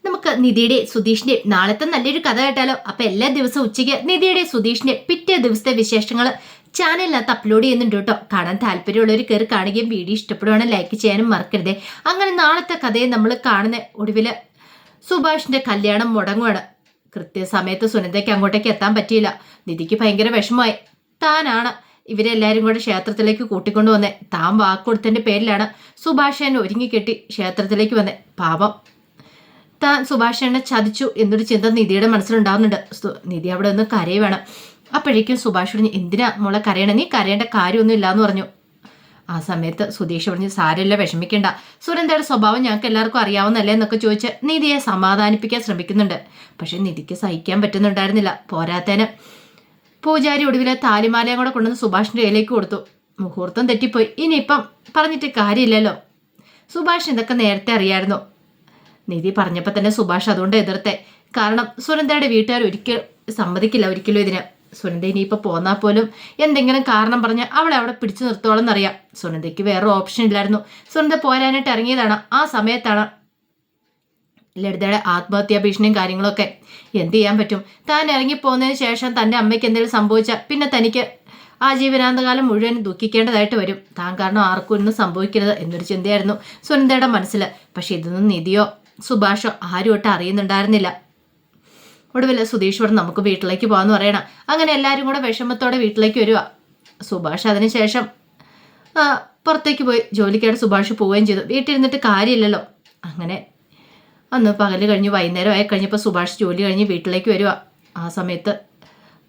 നമുക്ക് നിധിയുടെ സുധീഷിന്റെ നാളത്തെ നല്ലൊരു കഥ കേട്ടാലോ? അപ്പൊ എല്ലാ ദിവസവും ഉച്ചയ്ക്ക് നിധിയുടെ സുധീഷിന്റെ പിറ്റേ ദിവസത്തെ വിശേഷങ്ങൾ ചാനലിനകത്ത് അപ്ലോഡ് ചെയ്യുന്നുണ്ട് കേട്ടോ. കാണാൻ താല്പര്യമുള്ളവർ കയറി കാണുകയും വീഡിയോ ഇഷ്ടപ്പെടുവാണെങ്കിൽ ലൈക്ക് ചെയ്യാനും മറക്കരുതേ. അങ്ങനെ നാളത്തെ കഥയെ നമ്മൾ കാണുന്ന ഒടുവില് സുഭാഷിന്റെ കല്യാണം മുടങ്ങുവാണ്. കൃത്യസമയത്ത് സുനന്ദയ്ക്ക് അങ്ങോട്ടേക്ക് എത്താൻ പറ്റിയില്ല. നിധിക്ക് ഭയങ്കര വിഷമമായി. താനാണ് ഇവരെല്ലാരും കൂടെ ക്ഷേത്രത്തിലേക്ക് കൂട്ടിക്കൊണ്ടു വന്നേ. താൻ വാക്കുകൊടുത്തതിന്റെ പേരിലാണ് സുഭാഷനെ ഒരുങ്ങിക്കെട്ടി ക്ഷേത്രത്തിലേക്ക് വന്നേ. പാപം, താൻ സുഭാഷനെ ചതിച്ചു എന്നൊരു ചിന്ത നിധിയുടെ മനസ്സിലുണ്ടാവുന്നുണ്ട്. നിധി അവിടെ നിന്ന് കരയുവാണ്. അപ്പോഴേക്കും സുഭാഷ് പറഞ്ഞു, എന്തിനാ മോളെ കരയണ? നീ കരയേണ്ട കാര്യമൊന്നും ഇല്ലാന്ന് പറഞ്ഞു. ആ സമയത്ത് സുധീഷ് പറഞ്ഞു, സാരമില്ല, വിഷമിക്കണ്ട, സുനന്ദയുടെ സ്വഭാവം ഞങ്ങൾക്ക് എല്ലാവർക്കും അറിയാവുന്നല്ലേ എന്നൊക്കെ ചോദിച്ച് നിധിയെ സമാധാനിപ്പിക്കാൻ ശ്രമിക്കുന്നുണ്ട്. പക്ഷെ നിധിക്ക് സഹിക്കാൻ പറ്റുന്നുണ്ടായിരുന്നില്ല. പോരാത്തേന് പൂജാരി ഒടുവിലെ താലിമാലയും കൂടെ കൊണ്ടുവന്ന് സുഭാഷിന്റെ കയ്യിലേക്ക് കൊടുത്തു. മുഹൂർത്തം തെറ്റിപ്പോയി. ഇനിയിപ്പം പറഞ്ഞിട്ട് കാര്യമില്ലല്ലോ. സുഭാഷ് ഇതൊക്കെ നേരത്തെ അറിയായിരുന്നു. നിധി പറഞ്ഞപ്പോൾ തന്നെ സുഭാഷ് അതുകൊണ്ട് എതിർത്തെ. കാരണം സുനന്ദയുടെ വീട്ടുകാർ ഒരിക്കലും സമ്മതിക്കില്ല, ഒരിക്കലും ഇതിന്. സുനന്ദ ഇനിയിപ്പോൾ പോന്നാൽ പോലും എന്തെങ്കിലും കാരണം പറഞ്ഞ് അവളെ അവിടെ പിടിച്ചു നിർത്തോളം എന്നറിയാം. സുനന്ദയ്ക്ക് വേറെ ഓപ്ഷൻ ഇല്ലായിരുന്നു. സുനന്ദ പോരാനായിട്ട് ഇറങ്ങിയതാണ്. ആ സമയത്താണ് ലളിതയുടെ ആത്മഹത്യാ ഭീഷണിയും കാര്യങ്ങളൊക്കെ. എന്ത് ചെയ്യാൻ പറ്റും? താൻ ഇറങ്ങിപ്പോന്നതിന് ശേഷം തൻ്റെ അമ്മയ്ക്ക് എന്തെങ്കിലും സംഭവിച്ചാൽ പിന്നെ തനിക്ക് ആജീവനാന്തകാലം മുഴുവൻ ദുഃഖിക്കേണ്ടതായിട്ട് വരും. താൻ കാരണം ആർക്കും ഒന്നും സംഭവിക്കരുത് എന്നൊരു ചിന്തയായിരുന്നു സുനന്ദയുടെ മനസ്സിൽ. പക്ഷെ ഇതൊന്നും നിധിയോ സുഭാഷോ ആരുമായിട്ട് അറിയുന്നുണ്ടായിരുന്നില്ല. ഒടുവിൽ സുധീഷ് പറഞ്ഞു, നമുക്ക് വീട്ടിലേക്ക് പോകാമെന്ന് പറയണം. അങ്ങനെ എല്ലാവരും കൂടെ വിഷമത്തോടെ വീട്ടിലേക്ക് വരിക. സുഭാഷ് അതിനുശേഷം പുറത്തേക്ക് പോയി ജോലിക്കായിട്ട് സുഭാഷ് പോവുകയും ചെയ്തു. വീട്ടിലിരുന്നിട്ട് കാര്യമില്ലല്ലോ. അങ്ങനെ അന്ന് പകല് കഴിഞ്ഞ് വൈകുന്നേരം ആയി കഴിഞ്ഞപ്പോൾ സുഭാഷ് ജോലി കഴിഞ്ഞ് വീട്ടിലേക്ക് വരിക. ആ സമയത്ത്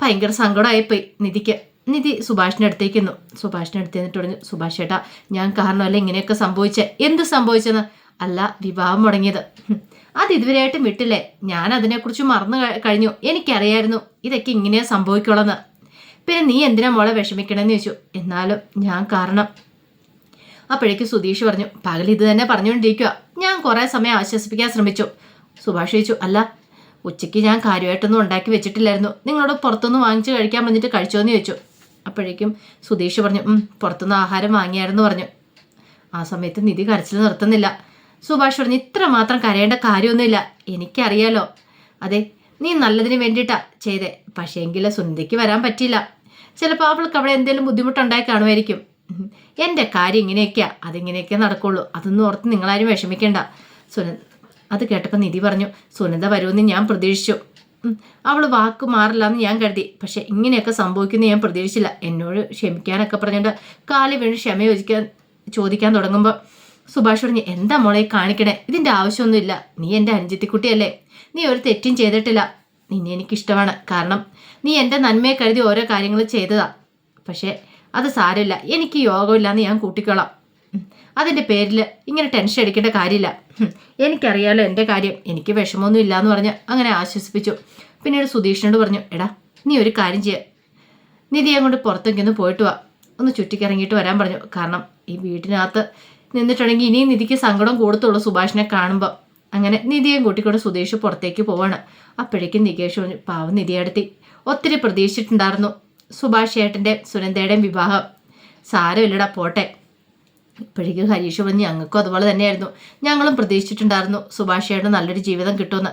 ഭയങ്കര സങ്കടമായിപ്പോയി നിധിക്ക്. നിധി സുഭാഷിൻ്റെ അടുത്തേക്ക് നിന്നു. സുഭാഷിൻ്റെ അടുത്ത് നിന്നിട്ട് പറഞ്ഞു, സുഭാഷ് ചേട്ടാ, ഞാൻ കാരണമല്ല ഇങ്ങനെയൊക്കെ സംഭവിച്ചേ. എന്ത് സംഭവിച്ചെന്ന്? അല്ല, വിവാഹം മുടങ്ങിയത്. അത് ഇതുവരെയായിട്ടും വിട്ടില്ലേ? ഞാൻ അതിനെക്കുറിച്ച് മറന്നു കഴിഞ്ഞു. എനിക്കറിയായിരുന്നു ഇതൊക്കെ ഇങ്ങനെയാ സംഭവിക്കുള്ളെന്ന്. പിന്നെ നീ എന്തിനാ മോളെ വിഷമിക്കണമെന്ന് ചോദിച്ചു. എന്നാലും ഞാൻ കാരണം. അപ്പോഴേക്ക് സുധീഷ് പറഞ്ഞു, പകൽ ഇത് തന്നെ പറഞ്ഞുകൊണ്ടിരിക്കുക. ഞാൻ കുറേ സമയം ആശ്വസിപ്പിക്കാൻ ശ്രമിച്ചു. സുഭാഷ് ചോദിച്ചു, അല്ല, ഉച്ചയ്ക്ക് ഞാൻ കാര്യമായിട്ടൊന്നും ഉണ്ടാക്കി വെച്ചിട്ടില്ലായിരുന്നു. നിങ്ങളോട് പുറത്തുനിന്ന് വാങ്ങിച്ച് കഴിക്കാൻ വന്നിട്ട് കഴിച്ചോന്ന് ചോദിച്ചു. അപ്പോഴേക്കും സുധീഷ് പറഞ്ഞു, പുറത്തുനിന്ന് ആഹാരം വാങ്ങിയായിരുന്നു പറഞ്ഞു. ആ സമയത്ത് നിധി കരച്ചിൽ നിർത്തുന്നില്ല. സുഭാഷ് പറഞ്ഞു, ഇത്ര മാത്രം കരയേണ്ട കാര്യമൊന്നുമില്ല. എനിക്കറിയാലോ. അതെ, നീ നല്ലതിന് വേണ്ടിയിട്ടാ ചെയ്തേ. പക്ഷേ എങ്കിലും സുനന്ദയ്ക്ക് വരാൻ പറ്റിയില്ല. ചിലപ്പോൾ അവൾക്ക് അവിടെ എന്തെങ്കിലും ബുദ്ധിമുട്ടുണ്ടായി കാണുമായിരിക്കും. എൻ്റെ കാര്യം ഇങ്ങനെയൊക്കെയാ, അതിങ്ങനെയൊക്കെ നടക്കുള്ളൂ. അതൊന്നും ഓർത്ത് നിങ്ങളാരും വിഷമിക്കേണ്ട. അത് കേട്ടപ്പോൾ നിധി പറഞ്ഞു, സുനന്ദ വരുമെന്ന് ഞാൻ പ്രതീക്ഷിച്ചു. അവൾ വാക്ക് മാറില്ല എന്ന് ഞാൻ കരുതി. പക്ഷെ ഇങ്ങനെയൊക്കെ സംഭവിക്കുന്നത് ഞാൻ പ്രതീക്ഷിച്ചില്ല. എന്നോട് ക്ഷമിക്കാനൊക്കെ പറഞ്ഞുകൊണ്ട് കാലി വീണ് ക്ഷമ ചോദിക്കാൻ തുടങ്ങുമ്പോൾ സുഭാഷ് പറഞ്ഞു, എന്താ മോളെ കാണിക്കണേ? ഇതിൻ്റെ ആവശ്യമൊന്നുമില്ല. നീ എൻ്റെ അനുജത്തിക്കുട്ടിയല്ലേ. നീ ഒരു തെറ്റും ചെയ്തിട്ടില്ല. നിന്നെ എനിക്കിഷ്ടമാണ്. കാരണം നീ എൻ്റെ നന്മയെ കരുതി ഓരോ കാര്യങ്ങൾ ചെയ്തതാ. പക്ഷേ അത് സാരമില്ല, എനിക്ക് യോഗമില്ലാന്ന് ഞാൻ കൂട്ടിക്കോളാം. അതിൻ്റെ പേരിൽ ഇങ്ങനെ ടെൻഷൻ അടിക്കേണ്ട കാര്യമില്ല. എനിക്കറിയാലോ എൻ്റെ കാര്യം. എനിക്ക് വിഷമമൊന്നും ഇല്ലയെന്ന് പറഞ്ഞ് അങ്ങനെ ആശ്വസിപ്പിച്ചു. പിന്നീട് സുധീഷിനോട് പറഞ്ഞു, എടാ, നീ ഒരു കാര്യം ചെയ്യുക, നിധിയെ കൊണ്ട് പുറത്തേക്കൊന്ന് പോയിട്ട് വാ, ഒന്ന് ചുറ്റിക്കിറങ്ങിയിട്ട് വരാൻ പറഞ്ഞു. കാരണം ഈ വീട്ടിനകത്ത് നിന്നിട്ടുണ്ടെങ്കിൽ ഇനിയും നിധിക്ക് സങ്കടം കൂടത്തുള്ളൂ സുഭാഷിനെ കാണുമ്പോൾ. അങ്ങനെ നിധിയെയും കൂട്ടിക്കൊണ്ട് സുധീഷ് പുറത്തേക്ക് പോവാണ്. അപ്പോഴേക്കും നികേഷ് പറഞ്ഞു, പാവം നിധിയടുത്തി ഒത്തിരി പ്രതീക്ഷിച്ചിട്ടുണ്ടായിരുന്നു സുഭാഷ് ഏട്ടൻ്റെ സുനന്ദയുടെയും വിവാഹം. സാരമില്ലടാ, പോട്ടെ. ഇപ്പോഴേക്കും ഹരീഷ് പറഞ്ഞു, ഞങ്ങൾക്കും അതുപോലെ തന്നെയായിരുന്നു. ഞങ്ങളും പ്രതീക്ഷിച്ചിട്ടുണ്ടായിരുന്നു സുഭാഷ് ഏട്ടന് നല്ലൊരു ജീവിതം കിട്ടുമെന്ന്.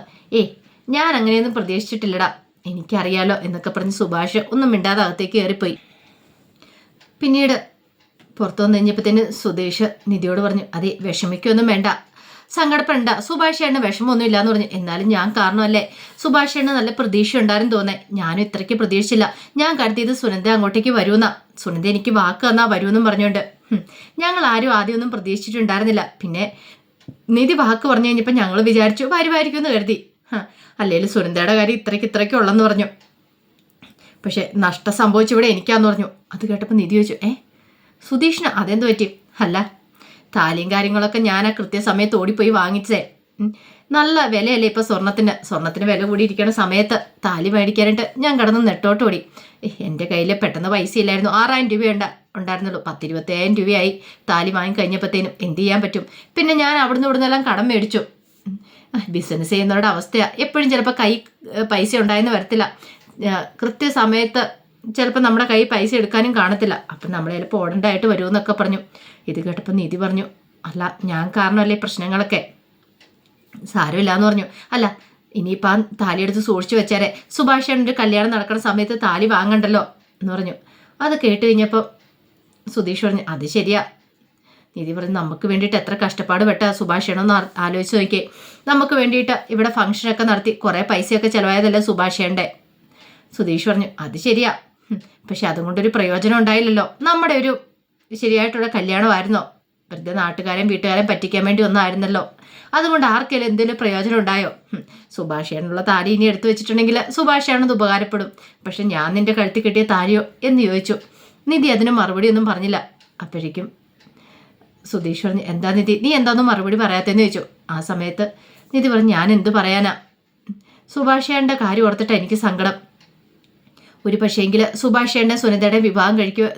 ഞാൻ അങ്ങനെയൊന്നും പ്രതീക്ഷിച്ചിട്ടില്ലടാ, എനിക്കറിയാലോ എന്നൊക്കെ പറഞ്ഞ് സുഭാഷ് ഒന്നും മിണ്ടാതെ അകത്തേക്ക് കയറിപ്പോയി. പിന്നീട് പുറത്തു വന്നു കഴിഞ്ഞപ്പോഴത്തേന് സുധീഷ് നിധിയോട് പറഞ്ഞു, അതെ, വിഷമിക്കൊന്നും വേണ്ട, സങ്കടപ്പെടണ്ട. സുഭാഷ് ഏട്ടന് വിഷമമൊന്നും ഇല്ലാന്ന് പറഞ്ഞു. എന്നാലും ഞാൻ കാരണമല്ലേ. സുഭാഷ് ഏട്ടന് നല്ല പ്രതീക്ഷ ഉണ്ടായിരുന്നു തോന്നേ. ഞാനും ഇത്രയ്ക്ക് പ്രതീക്ഷിച്ചില്ല. ഞാൻ കരുതിയത് സുനന്ദ അങ്ങോട്ടേക്ക് വരുമെന്നാ. സുനന്ദ എനിക്ക് വാക്ക് തന്നാ വരുമെന്നും പറഞ്ഞുകൊണ്ട് ഞങ്ങൾ ആരും ആദ്യമൊന്നും പ്രതീക്ഷിച്ചിട്ടുണ്ടായിരുന്നില്ല. പിന്നെ നിധി വാക്ക് പറഞ്ഞു കഴിഞ്ഞപ്പോൾ ഞങ്ങൾ വിചാരിച്ചു വരുമായിരിക്കും എന്ന് കരുതി. അല്ലെങ്കിൽ സുനന്ദയുടെ കാര്യം ഇത്രയ്ക്ക് ഉള്ളെന്ന് പറഞ്ഞു. പക്ഷെ നഷ്ടം സംഭവിച്ചിവിടെ എനിക്കാന്ന് പറഞ്ഞു. അത് കേട്ടപ്പോൾ നിധി ചോദിച്ചു, സുധീഷിന് അതെന്ത് പറ്റി? അല്ല, താലിയും കാര്യങ്ങളൊക്കെ ഞാൻ ആ കൃത്യസമയത്ത് ഓടിപ്പോയി വാങ്ങിച്ചേ. നല്ല വിലയല്ലേ ഇപ്പോൾ സ്വർണത്തിന് വില കൂടിയിരിക്കുന്ന സമയത്ത് താലി മേടിക്കാനായിട്ട് ഞാൻ കിടന്ന് നെട്ടോട്ട് ഓടി. എൻ്റെ കയ്യിൽ പെട്ടെന്ന് പൈസ ഇല്ലായിരുന്നു. 6000 രൂപ ഉണ്ടായിരുന്നുള്ളൂ. 10,000-20,000 രൂപയായി താലി വാങ്ങി കഴിഞ്ഞപ്പോഴത്തേനും. എന്ത് ചെയ്യാൻ പറ്റും? പിന്നെ ഞാൻ അവിടുന്ന് ഇവിടുന്നെല്ലാം കടം മേടിച്ചു. ബിസിനസ് ചെയ്യുന്നവരുടെ അവസ്ഥയാണ്. എപ്പോഴും ചിലപ്പോൾ കൈ പൈസ ഉണ്ടായെന്ന് വരത്തില്ല. കൃത്യസമയത്ത് ചിലപ്പോൾ നമ്മുടെ കൈ പൈസ എടുക്കാനും കാണത്തില്ല. അപ്പം നമ്മൾ ചിലപ്പോൾ ഓടേണ്ടതായിട്ട് വരുമെന്നൊക്കെ പറഞ്ഞു. ഇത് കേട്ടപ്പോൾ നിധി പറഞ്ഞു, അല്ല, ഞാൻ കാരണമല്ലേ പ്രശ്നങ്ങളൊക്കെ. സാരമില്ല എന്ന് പറഞ്ഞു. അല്ല ഇനിയിപ്പോൾ ആ താലി എടുത്ത് സൂക്ഷിച്ചു വെച്ചാരെ സുഭാഷേട്ടൻ്റെ കല്യാണം നടക്കുന്ന സമയത്ത് താലി വാങ്ങണ്ടല്ലോ എന്ന് പറഞ്ഞു. അത് കേട്ട് കഴിഞ്ഞപ്പോൾ സുധീഷ് പറഞ്ഞു അത് ശരിയാ. നിധി പറഞ്ഞു നമുക്ക് വേണ്ടിയിട്ട് എത്ര കഷ്ടപ്പാട് പെട്ട സുഭാഷേണെന്ന് ആലോചിച്ച് നോക്കിയേ. നമുക്ക് വേണ്ടിയിട്ട് ഇവിടെ ഫംഗ്ഷനൊക്കെ നടത്തി കുറേ പൈസയൊക്കെ ചിലവായതല്ലേ സുഭാഷേൻ്റെ. സുധീഷ് പറഞ്ഞു അത് ശരിയാ, പക്ഷെ അതും കൊണ്ടൊരു പ്രയോജനം ഉണ്ടായില്ലല്ലോ. നമ്മുടെ ഒരു ശരിയായിട്ടുള്ള കല്യാണമായിരുന്നോ? വെറുതെ നാട്ടുകാരെയും വീട്ടുകാരെയും പറ്റിക്കാൻ വേണ്ടി ഒന്നായിരുന്നല്ലോ. അതുകൊണ്ട് ആർക്കെങ്കിലും എന്തെങ്കിലും പ്രയോജനം ഉണ്ടായോ? സുഭാഷേനുള്ള താലി ഇനി എടുത്തു വെച്ചിട്ടുണ്ടെങ്കിൽ സുഭാഷാണത് ഉപകാരപ്പെടും. പക്ഷെ ഞാൻ നിന്റെ കഴുത്തിൽ കിട്ടിയ താലിയോ എന്ന് ചോദിച്ചു. നിധി അതിന് മറുപടി ഒന്നും പറഞ്ഞില്ല. അപ്പോഴേക്കും സുധീഷ് പറഞ്ഞു എന്താ നിധി നീ എന്താണെന്നും മറുപടി പറയാത്തെന്ന് ചോദിച്ചു. ആ സമയത്ത് നിധി പറഞ്ഞു ഞാൻ എന്ത് പറയാനാ, സുഭാഷേൻ്റെ കാര്യം ഓർത്തിട്ട് എനിക്ക് സങ്കടം. ഒരു പക്ഷേങ്കിൽ സുഭാഷേൻ്റെ സുനിതയുടെ വിവാഹം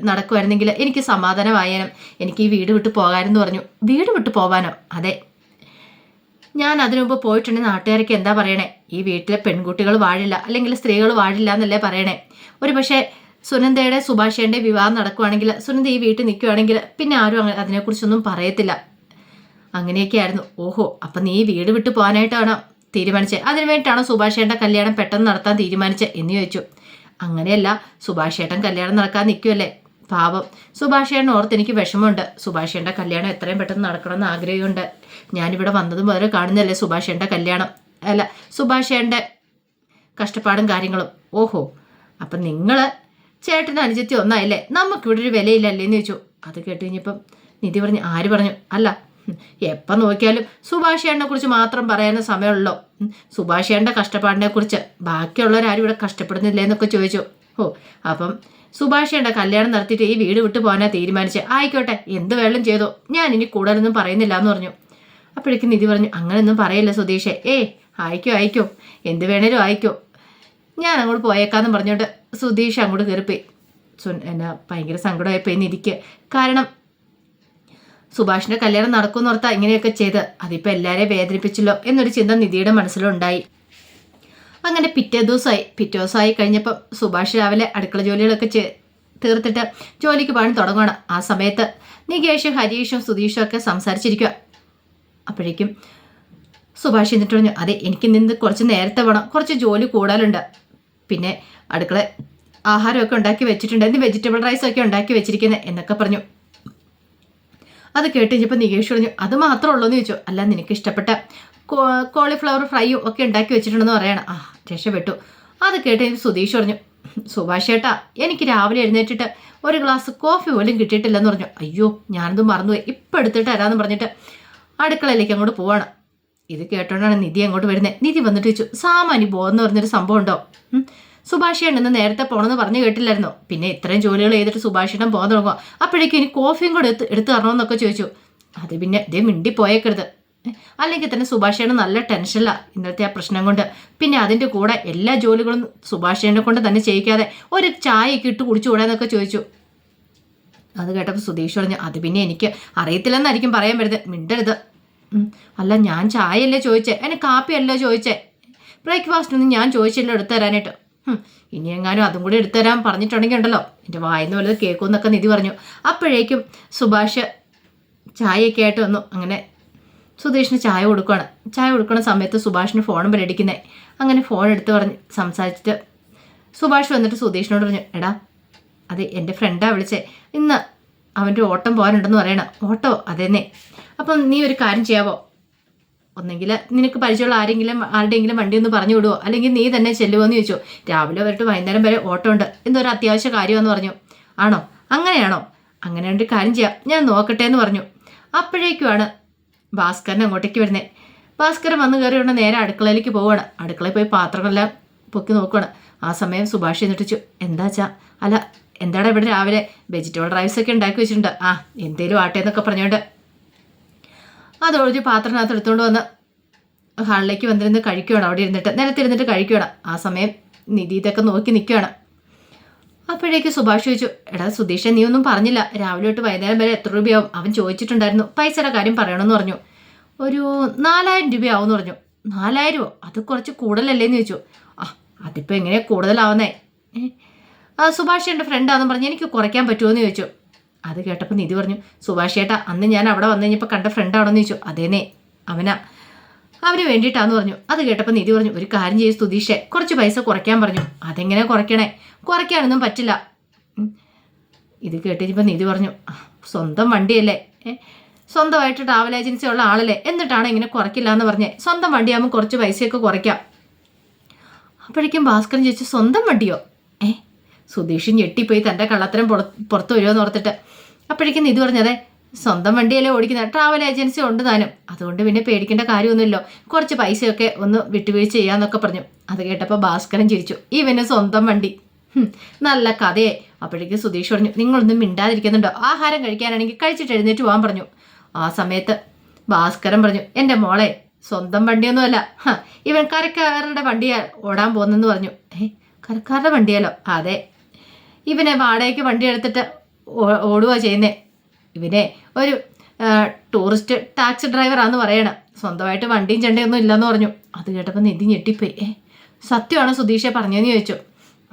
നടക്കുമായിരുന്നെങ്കിൽ എനിക്ക് സമാധാനമായേനും. എനിക്ക് ഈ വീട് വിട്ട് പോകാനെന്ന് പറഞ്ഞു. വീട് വിട്ട് പോകാനോ? അതെ, ഞാൻ അതിനു മുമ്പ് പോയിട്ടുണ്ടെങ്കിൽ നാട്ടുകാർക്ക് എന്താ പറയണേ? ഈ വീട്ടിലെ പെൺകുട്ടികൾ വാഴില്ല, അല്ലെങ്കിൽ സ്ത്രീകൾ വാഴില്ല എന്നല്ലേ പറയണേ. ഒരു പക്ഷേ സുനന്ദയുടെ സുഭാഷേൻ്റെ വിവാഹം നടക്കുവാണെങ്കിൽ, സുനന്ദ ഈ വീട്ടിൽ നിൽക്കുവാണെങ്കിൽ പിന്നെ ആരും അതിനെക്കുറിച്ചൊന്നും പറയത്തില്ല. അങ്ങനെയൊക്കെയായിരുന്നു. ഓഹോ, അപ്പം നീ വീട് വിട്ട് പോകാനായിട്ടാണോ തീരുമാനിച്ചത്? അതിനു വേണ്ടിയിട്ടാണോ സുഭാഷേൻ്റെ കല്യാണം പെട്ടെന്ന് നടത്താൻ തീരുമാനിച്ചത് എന്ന് ചോദിച്ചു. അങ്ങനെയല്ല, സുഭാഷേട്ടൻ കല്യാണം നടക്കാൻ നിൽക്കുമല്ലേ, പാവം. സുഭാഷേട്ടൻ ഓർത്ത് എനിക്ക് വിഷമമുണ്ട്. സുഭാഷേൻ്റെ കല്യാണം എത്രയും പെട്ടെന്ന് നടക്കണമെന്ന് ആഗ്രഹമുണ്ട്. ഞാനിവിടെ വന്നതും വേറെ കാണുന്നല്ലേ സുഭാഷേൻ്റെ കല്യാണം, അല്ല സുഭാഷേൻ്റെ കഷ്ടപ്പാടും കാര്യങ്ങളും. ഓഹോ, അപ്പം നിങ്ങൾ ചേട്ടന് അനുജത്തി ഒന്നായില്ലേ, നമുക്കിവിടെ ഒരു വിലയില്ലല്ലേ എന്ന് ചോദിച്ചു. അത് കേട്ട് കഴിഞ്ഞപ്പം നിധി പറഞ്ഞു ആര് പറഞ്ഞു? അല്ല എപ്പം നോക്കിയാലും സുഭാഷേട്ടനെ കുറിച്ച് മാത്രം പറയാനുള്ള സമയമുള്ളൂ. സുഭാഷേട്ടൻ്റെ കഷ്ടപ്പാടിനെ കുറിച്ച് ബാക്കിയുള്ളവരാരും ഇവിടെ കഷ്ടപ്പെടുന്നില്ലേ എന്നൊക്കെ ചോദിച്ചു. ഓ, അപ്പം സുഭാഷേട്ടൻ്റെ കല്യാണം നടത്തിയിട്ട് ഈ വീട് വിട്ടു പോകാനാണ് തീരുമാനിച്ചത്. ആയിക്കോട്ടെ, എന്ത് വേണം ചെയ്തോ, ഞാൻ ഇനി കൂടുതലൊന്നും പറയുന്നില്ല എന്ന് പറഞ്ഞു. അപ്പോഴേക്കും നിധി പറഞ്ഞു അങ്ങനെയൊന്നും പറയില്ല സുധീഷേ. അയക്കോ, എന്ത് വേണേലും അയക്കോ, ഞാൻ അങ്ങോട്ട് പോയേക്കാന്ന് പറഞ്ഞോണ്ട് സുധീഷ് അങ്ങോട്ട് കയറിപ്പോയി. എന്നാ ഭയങ്കര സങ്കടമായിപ്പോയി നിധിക്ക്. കാരണം സുഭാഷിൻ്റെ കല്യാണം നടക്കുമെന്ന് ഓർത്താ ഇങ്ങനെയൊക്കെ ചെയ്ത് അതിപ്പോൾ എല്ലാവരെയും വേദനിപ്പിച്ചല്ലോ എന്നൊരു ചിന്ത നിധിയുടെ മനസ്സിലുണ്ടായി. അങ്ങനെ പിറ്റേ ദിവസമായി കഴിഞ്ഞപ്പം സുഭാഷ് രാവിലെ അടുക്കള ജോലികളൊക്കെ തീർത്തിട്ട് ജോലിക്ക് പോകാൻ തുടങ്ങുകയാണ്. ആ സമയത്ത് നികേഷും ഹരീഷും സുധീഷും ഒക്കെ സംസാരിച്ചിരിക്കുക. അപ്പോഴേക്കും സുഭാഷ് എന്നിട്ട് പറഞ്ഞു അതെ എനിക്ക് നിന്ന് കുറച്ച് നേരത്തെ വേണം, കുറച്ച് ജോലി കൂടുതലുണ്ട്. പിന്നെ അടുക്കള ആഹാരമൊക്കെ ഉണ്ടാക്കി വെച്ചിട്ടുണ്ട്, എന്ത് വെജിറ്റബിൾ റൈസൊക്കെ ഉണ്ടാക്കി വെച്ചിരിക്കുന്നത് എന്നൊക്കെ പറഞ്ഞു. അത് കേട്ട് കഴിഞ്ഞപ്പോൾ നികേഷ് പറഞ്ഞു അത് മാത്രമേ ഉള്ളൂ എന്ന് ചോദിച്ചു. അല്ല നിനക്ക് ഇഷ്ടപ്പെട്ട കോളിഫ്ലവർ ഫ്രൈയും ഒക്കെ ഉണ്ടാക്കി വെച്ചിട്ടുണ്ടെന്ന് പറയണം. രക്ഷപ്പെട്ടു. അത് കേട്ട് കഴിഞ്ഞ് സുധീഷ് പറഞ്ഞു സുഭാഷ് ചേട്ടാ എനിക്ക് രാവിലെ എഴുന്നേറ്റിട്ട് ഒരു ഗ്ലാസ് കോഫി പോലും കിട്ടിയിട്ടില്ലെന്ന് പറഞ്ഞു. അയ്യോ ഞാനത് മറന്നുപോയി, ഇപ്പം എടുത്തിട്ട് തരാമെന്ന് പറഞ്ഞിട്ട് അടുക്കളയിലേക്ക് അങ്ങോട്ട് പോവാണ്. ഇത് കേട്ടോണ്ടാണ് നിധി അങ്ങോട്ട് വരുന്നത്. നിധി വന്നിട്ട് ചോദിച്ചു സാമാന്യ ബോധം പറഞ്ഞൊരു സംഭവം ഉണ്ടോ? സുഭാഷേട്ടൻ ഇന്ന് നേരത്തെ പോകണമെന്ന് പറഞ്ഞു കേട്ടില്ലായിരുന്നോ? പിന്നെ ഇത്രയും ജോലികൾ ചെയ്തിട്ട് സുഭാഷേട്ടൻ പോകാൻ തുടങ്ങുക, അപ്പോഴേക്കും ഇനി കോഫിയും കൂടെ എടുത്ത് തരണമെന്നൊക്കെ ചോദിച്ചു. അത് പിന്നെ ഇതേ മിണ്ടി പോയേക്കരുത്, അല്ലെങ്കിൽ തന്നെ സുഭാഷേട്ടൻ നല്ല ടെൻഷനില്ല ഇന്നത്തെ ആ പ്രശ്നം കൊണ്ട്. പിന്നെ അതിൻ്റെ കൂടെ എല്ലാ ജോലികളും സുഭാഷേട്ടനെ കൊണ്ട് തന്നെ ചെയ്യിക്കാതെ ഒരു ചായയൊക്കെ ഇട്ട് കുടിച്ചുകൂടാന്നൊക്കെ ചോദിച്ചു. അത് കേട്ടപ്പോൾ സുധീഷ് പറഞ്ഞു അത് പിന്നെ എനിക്ക് അറിയത്തില്ലെന്നായിരിക്കും പറയാൻ വരുന്നത്, മിണ്ടരുത്. അല്ല ഞാൻ ചായയല്ലേ ചോദിച്ചേ, അതിന് കാപ്പിയല്ലോ ചോദിച്ചേ, ബ്രേക്ക്ഫാസ്റ്റിനൊന്നും ഞാൻ ചോദിച്ചില്ല എടുത്തു തരാനായിട്ട്. ഇനി എങ്ങാനും അതും കൂടി എടുത്തു തരാൻ പറഞ്ഞിട്ടുണ്ടെങ്കിൽ ഉണ്ടല്ലോ എൻ്റെ വായിന്ന് വല്ലത് കേൾക്കുമെന്നൊക്കെ നിധി പറഞ്ഞു. അപ്പോഴേക്കും സുഭാഷ് ചായയൊക്കെ ആയിട്ട് വന്നു. അങ്ങനെ സുധീഷിന് ചായ കൊടുക്കണ സമയത്ത് സുഭാഷിന് ഫോണും പരിടിക്കുന്നത്. അങ്ങനെ ഫോൺ എടുത്ത് പറഞ്ഞ് സംസാരിച്ചിട്ട് സുഭാഷ് വന്നിട്ട് സുധീഷിനോട് പറഞ്ഞു എടാ അത് എൻ്റെ ഫ്രണ്ടാണ് വിളിച്ചേ, ഇന്ന് അവൻ്റെ ഓട്ടം പോകാനുണ്ടെന്ന് പറയണം. ഓട്ടോ അതെന്നെ. അപ്പം നീ ഒരു കാര്യം ചെയ്യാവോ, ഒന്നെങ്കിൽ നിനക്ക് പരിചയമുള്ള ആരുടെയെങ്കിലും വണ്ടി ഒന്ന് പറഞ്ഞു വിടുവോ, അല്ലെങ്കിൽ നീ തന്നെ ചെല്ലുമോ എന്ന് ചോദിച്ചു. രാവിലെ വരട്ട് വൈകുന്നേരം വരെ ഓട്ടോ ഉണ്ട്, എന്തോ അത്യാവശ്യ കാര്യമെന്ന് പറഞ്ഞു. ആണോ, അങ്ങനെയാണോ, അങ്ങനെ ഒരു കാര്യം ചെയ്യാം, ഞാൻ നോക്കട്ടെ എന്ന് പറഞ്ഞു. അപ്പോഴേക്കുമാണ് ഭാസ്കരൻ അങ്ങോട്ടേക്ക് വരുന്നത്. ഭാസ്കരൻ വന്ന് കയറി ഉടനെ നേരെ അടുക്കളയിലേക്ക് പോവുകയാണ്. അടുക്കളയിൽ പോയി പാത്രങ്ങളെല്ലാം പൊക്കി നോക്കുകയാണ്. ആ സമയം സുഭാഷ് എന്നിട്ടിച്ചു എന്താച്ചാ, അല്ല എന്താണ് ഇവിടെ രാവിലെ വെജിറ്റബിൾ റൈസൊക്കെ ഉണ്ടാക്കി വെച്ചിട്ടുണ്ട്, എന്തേലും ആട്ടെ എന്നൊക്കെ പറഞ്ഞുകൊണ്ട് അതൊഴിച്ച് പാത്രത്തിനകത്ത് എടുത്തുകൊണ്ട് വന്ന് ഹാളിലേക്ക് വന്നിരുന്ന് കഴിക്കുകയാണ്. അവിടെ ഇരുന്നിട്ട് നിലത്തിരുന്നിട്ട് കഴിക്കുകയാണ്. ആ സമയം നിധി ഇതൊക്കെ നോക്കി നിൽക്കുകയാണ്. അപ്പോഴേക്ക് സുഭാഷ് ചോദിച്ചു എടാ സുധീഷെ നീ ഒന്നും പറഞ്ഞില്ല, രാവിലെ തൊട്ട് വൈകുന്നേരം വരെ എത്ര രൂപയാവും? അവൻ ചോദിച്ചിട്ടുണ്ടായിരുന്നു, പൈസയുടെ കാര്യം പറയണമെന്ന് പറഞ്ഞു. ഒരു 4000 രൂപയാവും എന്ന് പറഞ്ഞു. 4000ഓ, അത് കുറച്ച് കൂടുതലല്ലേന്ന് ചോദിച്ചു. അതിപ്പോൾ എങ്ങനെയാ കൂടുതലാവുന്നേ? സുഭാഷ് എൻ്റെ ഫ്രണ്ടാണെന്ന് പറഞ്ഞ് എനിക്ക് കുറയ്ക്കാൻ പറ്റുമോ എന്ന് ചോദിച്ചു. അത് കേട്ടപ്പോൾ നിധി പറഞ്ഞു സുഭാഷ് ചേട്ടാ അന്ന് ഞാൻ അവിടെ വന്നു കഴിഞ്ഞപ്പോൾ കണ്ട ഫ്രണ്ടാണെന്ന് ചോദിച്ചു. അതേനെ അവനാ. അവന് വേണ്ടിയിട്ടാന്ന് പറഞ്ഞു. അത് കേട്ടപ്പോൾ നിധി പറഞ്ഞു, ഒരു കാര്യം ചെയ്യും സുധീഷെ, കുറച്ച് പൈസ കുറയ്ക്കാൻ പറഞ്ഞു. അതെങ്ങനെ കുറയ്ക്കണേ? കുറയ്ക്കാനൊന്നും പറ്റില്ല. ഇത് കേട്ടിരിപ്പോൾ നിധി പറഞ്ഞു, സ്വന്തം വണ്ടിയല്ലേ, സ്വന്തമായിട്ട് ട്രാവൽ ഏജൻസി ഉള്ള ആളല്ലേ, എന്നിട്ടാണ് ഇങ്ങനെ കുറയ്ക്കില്ല എന്ന് പറഞ്ഞേ. സ്വന്തം വണ്ടിയാകുമ്പോൾ കുറച്ച് പൈസയൊക്കെ കുറയ്ക്കാം. അപ്പോഴേക്കും ഭാസ്കരൻ ചോദിച്ചു, സ്വന്തം വണ്ടിയോ? സുധീഷ് ഞെട്ടിപ്പോയി, തൻ്റെ കള്ളത്തരം പുറത്ത് വരുമെന്ന് ഓർത്തിട്ട്. അപ്പോഴേക്കും നിധി പറഞ്ഞതേ, സ്വന്തം വണ്ടിയല്ലേ ഓടിക്കുന്നത്, ട്രാവൽ ഏജൻസി ഉണ്ട് താനും, അതുകൊണ്ട് പിന്നെ പേടിക്കേണ്ട കാര്യമൊന്നുമില്ലോ, കുറച്ച് പൈസയൊക്കെ ഒന്ന് വിട്ടുവീഴ്ച ചെയ്യാന്നൊക്കെ പറഞ്ഞു. അത് കേട്ടപ്പോൾ ഭാസ്കരൻ ചിരിച്ചു, ഇവന് സ്വന്തം വണ്ടി, നല്ല കഥയെ. അപ്പോഴേക്കും സുധീഷ് പറഞ്ഞു, നിങ്ങളൊന്നും മിണ്ടാതിരിക്കുന്നുണ്ടോ? ആഹാരം കഴിക്കാനാണെങ്കിൽ കഴിച്ചിട്ട് എഴുന്നേറ്റ് പോകാൻ പറഞ്ഞു. ആ സമയത്ത് ഭാസ്കരൻ പറഞ്ഞു, എൻ്റെ മോളെ, സ്വന്തം വണ്ടിയൊന്നുമല്ല, ഇവൻ കരക്കാരുടെ വണ്ടിയാ ഓടാൻ പോകുന്നെന്ന് പറഞ്ഞു. കരക്കാരുടെ വണ്ടിയല്ലോ? അതെ, ഇവനെ വാടകയ്ക്ക് വണ്ടി എടുത്തിട്ട് ഓടുക ചെയ്യുന്നേ. ഇവനെ ഒരു ടൂറിസ്റ്റ് ടാക്സി ഡ്രൈവറാന്ന് പറയണം, സ്വന്തമായിട്ട് വണ്ടിയും ചെണ്ടയൊന്നും ഇല്ലെന്ന് പറഞ്ഞു. അത് കേട്ടപ്പോൾ നിധി ഞെട്ടിപ്പോയി. സത്യമാണോ സുധീഷെ പറഞ്ഞതെന്ന് ചോദിച്ചു.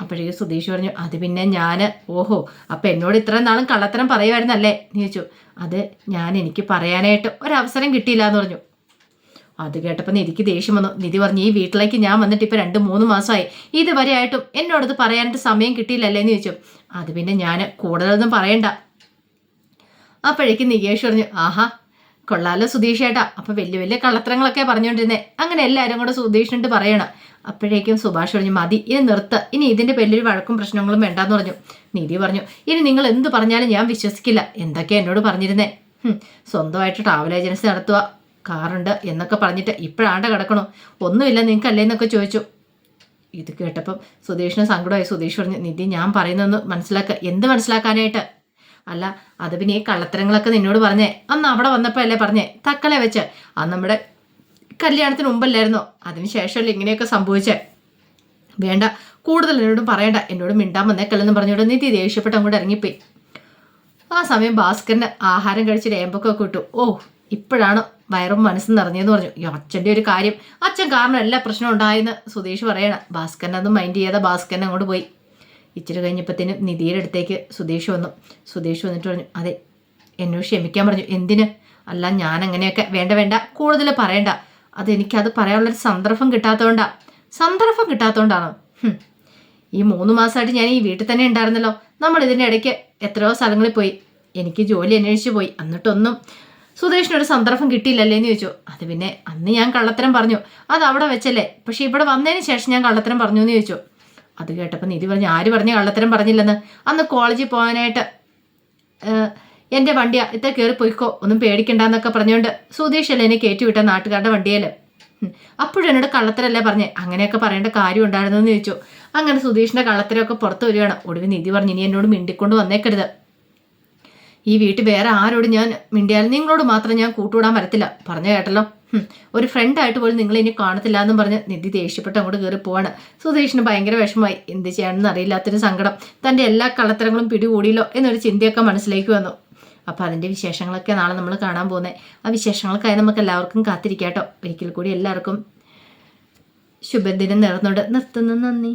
അപ്പോഴേക്കും സുധീഷ് പറഞ്ഞു, അത് പിന്നെ ഞാൻ, ഓഹോ, അപ്പം എന്നോട് ഇത്രയും നാളും കള്ളത്തരം പറയുമായിരുന്നല്ലേ എന്ന് ചോദിച്ചു. അത് എനിക്ക് പറയാനായിട്ട് ഒരവസരം കിട്ടിയില്ല എന്ന് പറഞ്ഞു. അത് കേട്ടപ്പോൾ നിധിക്ക് ദേഷ്യം വന്നു. നിധി പറഞ്ഞു, ഈ വീട്ടിലേക്ക് ഞാൻ വന്നിട്ട് ഇപ്പോൾ 2-3 മാസമായി, ഇതുവരെ ആയിട്ടും എന്നോടത് പറയാനായിട്ട് സമയം കിട്ടിയില്ലല്ലേ എന്ന് ചോദിച്ചു. അത് പിന്നെ ഞാൻ കൂടുതലൊന്നും പറയണ്ട. അപ്പോഴേക്കും നികേഷ് പറഞ്ഞു, ആഹാ, കൊള്ളാലോ സുധീഷേട്ടാ, അപ്പം വലിയ വലിയ കള്ളത്തരങ്ങളൊക്കെ പറഞ്ഞുകൊണ്ടിരുന്നേ, അങ്ങനെ എല്ലാവരും കൂടെ സുധീഷിനിട്ട് പറയണം. അപ്പോഴേക്കും സുഭാഷ് പറഞ്ഞു, മതി, ഇനി നിർത്ത്, ഇനി ഇതിൻ്റെ പേരിലൊരു വഴക്കും പ്രശ്നങ്ങളും വേണ്ടാന്ന് പറഞ്ഞു. നിധി പറഞ്ഞു, ഇനി നിങ്ങൾ എന്ത് പറഞ്ഞാലും ഞാൻ വിശ്വസിക്കില്ല, എന്തൊക്കെയാ എന്നോട് പറഞ്ഞിരുന്നേ, സ്വന്തമായിട്ട് ട്രാവൽ ഏജൻസി നടത്തുക, കാറുണ്ട് എന്നൊക്കെ പറഞ്ഞിട്ട് ഇപ്പോഴാണ്ട് കിടക്കണോ, ഒന്നുമില്ല നിങ്ങൾക്കല്ലേ എന്നൊക്കെ ചോദിച്ചു. ഇത് കേട്ടപ്പം സുധീഷിന് സങ്കടമായി. സുധീഷ് പറഞ്ഞു, നിധി ഞാൻ പറയുന്നൊന്ന് മനസ്സിലാക്കുക. എന്ത് മനസ്സിലാക്കാനായിട്ട്? അല്ല, അത് പിന്നെ ഈ കള്ളത്തരങ്ങളൊക്കെ നിന്നോട് പറഞ്ഞേ, അന്ന് അവിടെ വന്നപ്പോൾ അല്ലേ പറഞ്ഞേ, തക്കളെ വെച്ച്, അത് നമ്മുടെ കല്യാണത്തിന് മുമ്പല്ലായിരുന്നോ, അതിന് ശേഷമല്ലേ ഇങ്ങനെയൊക്കെ സംഭവിച്ചേ. വേണ്ട, കൂടുതൽ എന്നോടും പറയണ്ട, എന്നോട് മിണ്ടാൻ വന്നേക്കല്ലെന്ന് പറഞ്ഞോട് നിധി ദേഷ്യപ്പെട്ട് അങ്ങോട്ട് ഇറങ്ങിപ്പോയി. ആ സമയം ഭാസ്കരന് ആഹാരം കഴിച്ചിട്ട് ഏമ്പൊക്കെ ഇട്ടു. ഓ, ഇപ്പോഴാണ് വയറും മനസ്സും നിറഞ്ഞതെന്ന് പറഞ്ഞു. ഈ അച്ഛൻ്റെ ഒരു കാര്യം, അച്ഛൻ കാരണം എല്ലാ പ്രശ്നവും ഉണ്ടായെന്ന് സുധീഷ് പറയണം. ഭാസ്കരനൊന്നും മൈൻഡ് ചെയ്യാതെ ഭാസ്കരൻ അങ്ങോട്ട് പോയി. ഇച്ചിരി കഴിഞ്ഞപ്പോഴത്തേനും നിധിയുടെ അടുത്തേക്ക് സുധീഷ് വന്നു. സുധീഷ് വന്നിട്ട് പറഞ്ഞു, അതെ, എന്നോട് ക്ഷമിക്കാൻ പറഞ്ഞു. എന്തിന്? അല്ല, ഞാൻ അങ്ങനെയൊക്കെ, വേണ്ട, കൂടുതൽ പറയണ്ട, അതെനിക്കത് പറയാനുള്ളൊരു സന്ദർഭം കിട്ടാത്തതുകൊണ്ടാണ്. സന്ദർഭം കിട്ടാത്തതുകൊണ്ടാണോ? ഈ 3 മാസമായിട്ട് ഞാൻ ഈ വീട്ടിൽ തന്നെ ഉണ്ടായിരുന്നല്ലോ, നമ്മൾ ഇതിൻ്റെ ഇടയ്ക്ക് എത്രയോ സ്ഥലങ്ങളിൽ പോയി, എനിക്ക് ജോലി അന്വേഷിച്ച് പോയി, എന്നിട്ടൊന്നും സുധീഷിനൊരു സന്ദർഭം കിട്ടിയില്ലല്ലേ എന്ന് ചോദിച്ചു. അത് പിന്നെ അന്ന് ഞാൻ കള്ളത്തരം പറഞ്ഞു, അത് അവിടെ വെച്ചല്ലേ, പക്ഷെ ഇവിടെ വന്നതിന് ശേഷം ഞാൻ കള്ളത്തരം പറഞ്ഞു എന്ന് ചോദിച്ചു. അത് കേട്ടപ്പോൾ നിധി പറഞ്ഞു, ആര് പറഞ്ഞു കള്ളത്തരം പറഞ്ഞില്ലെന്ന്? അന്ന് കോളേജിൽ പോകാനായിട്ട് എൻ്റെ വണ്ടിയാ, ഇത്ര കയറി പോയിക്കോ, ഒന്നും പേടിക്കണ്ടെന്നൊക്കെ പറഞ്ഞുകൊണ്ട് സുധീഷല്ലേ എന്നെ കയറ്റി വിട്ട നാട്ടുകാരുടെ വണ്ടിയിൽ. അപ്പോഴും എന്നോട് കള്ളത്തരല്ലേ പറഞ്ഞേ, അങ്ങനെയൊക്കെ പറയേണ്ട കാര്യം ഉണ്ടായിരുന്നു എന്ന് ചോദിച്ചു. അങ്ങനെ സുധീഷിൻ്റെ കള്ളത്തരമൊക്കെ പുറത്തു വരികയാണ്. ഒടുവിൽ നിധി പറഞ്ഞു, ഇനി എന്നോട് മിണ്ടിക്കൊണ്ട് വന്നേക്കരുത്, ഈ വീട്ടിൽ വേറെ ആരോട് ഞാൻ മിണ്ടിയാലും നിങ്ങളോട് മാത്രം ഞാൻ കൂട്ടുകൂടാൻ വരത്തില്ല, പറഞ്ഞു കേട്ടല്ലോ, ഒരു ഫ്രണ്ടായിട്ട് പോലും നിങ്ങളെ ഇനി കാണത്തില്ല എന്നും പറഞ്ഞ് നിധി ദേഷ്യപ്പെട്ട് അങ്ങോട്ട് കയറി പോവാണ്. സുധീഷിന് ഭയങ്കര വിഷമമായി. എന്ത് ചെയ്യാനെന്ന് അറിയില്ലാത്തൊരു സങ്കടം, തൻ്റെ എല്ലാ കള്ളത്തരങ്ങളും പിടികൂടിയല്ലോ എന്നൊരു ചിന്തയൊക്കെ മനസ്സിലേക്ക് വന്നു. അപ്പോൾ അതിൻ്റെ വിശേഷങ്ങളൊക്കെ നാളെ നമ്മൾ കാണാൻ പോകുന്നത്. ആ വിശേഷങ്ങൾക്കായി നമുക്ക് എല്ലാവർക്കും കാത്തിരിക്കാം കേട്ടോ. ഒരിക്കൽ കൂടി എല്ലാവർക്കും ശുഭദിനം നേർന്നുകൊണ്ട് നിർത്തുന്നു. നന്ദി.